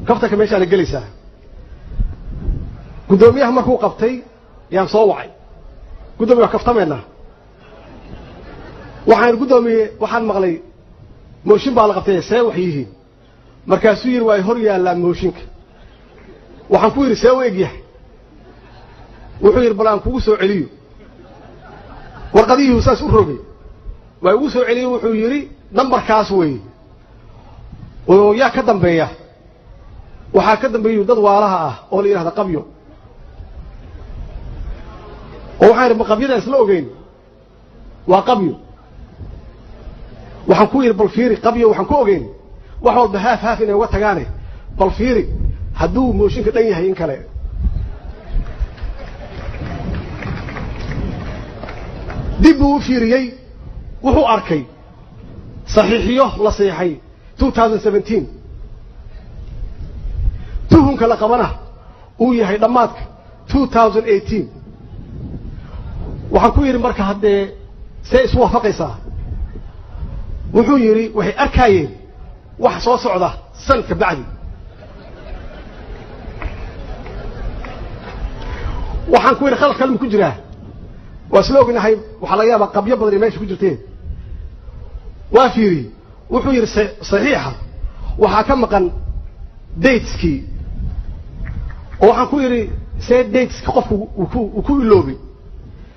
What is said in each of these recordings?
كفتا كميش على الجلسة قدوميها مركو قبتي يعني صوعي قدومي كفتا منها waxaan gudoomiye waxaan maqlay mooshin baa la qabtay see wax yihiin markaasuu yiri way hor yaalaan mooshinka waxaan ku yiri see weeg yahay wuxuu yiri balaan kugu soo celiyo warqadii saas u rogay way ugu soo celiyo wuxuu yiri nambarkaas weey oo yaa ka dambeeya waxa ka dambeeyo dad waalaha ah oo la yiraahdo qabyo oo waxaan qabyada isla ogeyn waa qabyo waxaan ku yiri bal fiiri qabyo waxaan ku ogeyn wax walba haaf inay uga tagaane bal fiiri hadduu mooshinka dhan yahay in kale dib uu fiiriyay wuxuu arkay saxiixiyo la saxiixay 2017 tuhunka la qabana uu yahay dhamaadka 2018 waxaan ku yiri marka haddee see isu waafaqaysaa wuxuu yiri waxay arkayeen wax soo socda sanadka bacdi waxaan ku yiri khalad kalma ku jira waa soo ognahay waxa laga yaabaa qabyo badan meesha ku jirteen waa fiiri wuxuu yiri saxiixa waxa ka maqan dateski oo waxaan ku yiri see dateski qofku uu ku iloobi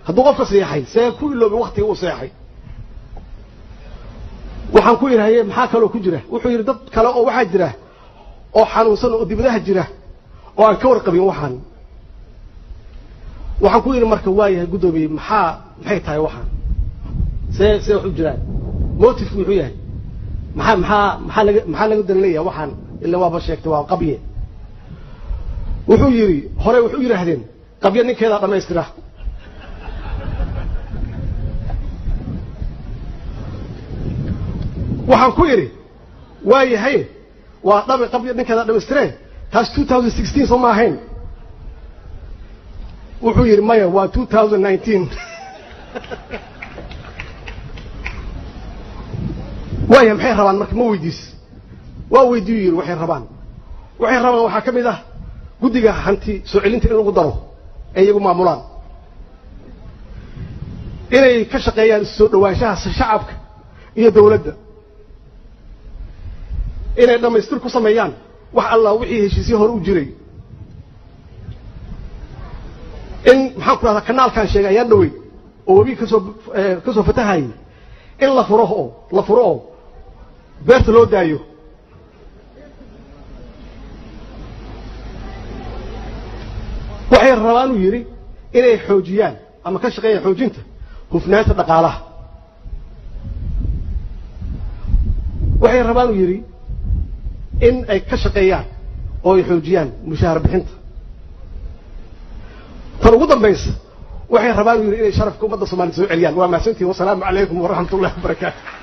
hadduu qofka saxiixay see ku iloobi waqtiga uu saxiixay waxaan ku yiraahday maxaa kale oo ku jira wuxuu yiri dad kale oo waxa jira oo xanuunsan oo dibadaha jira oo aan ka warqabin waxaan ku yiri marka waayahay gudoomiye maxay tahay waxaan see wuxuu jira motif wuxuu yahay maxaa laga dalinayaa waxaan illa waaba sheegtay waa qabye wuxuu yiri hore wuxuu yiraahdeen qabye ninkeeda dhameystira waxaan ku yiri waayahay waa dhabe qabyo ninkeeda dhameystireen taas 2016 soo ma ahayn wuxuu yiri maya waa 2019 waayahay maxay rabaan marka ma weydiis waa weydiyo yiri waxay rabaan waxa kamid ah gudiga hanti soo celinta in lagu daro ay iyagu maamulaan inay ka shaqeeyaan soo dhawaanshaha shacabka iyo dawladda inay dhamaystir ku sameeyaan wax alla wixii heshiisyo hor u jiray in maxaan ku raahdaa kanaalkan sheegay ayaa dhawey oo wabi ka soo fatahay in la furo beerta loo daayo waxay rabaan uu yiri inay xoojiyaan ama ka shaqeeyaan xoojinta hufnaanta dhaqaalaha waxay rabaan uu yiri in ay ka shaqeeyaan oo ay xoojiyaan mushaar bixinta tan ugu dambaysa waxay rabaan inay sharafka ummadda Soomaaliyeed soo celiyaan waa mahadsantiin wassalaamu calaykum wa rahmatullaahi wa barakaatuh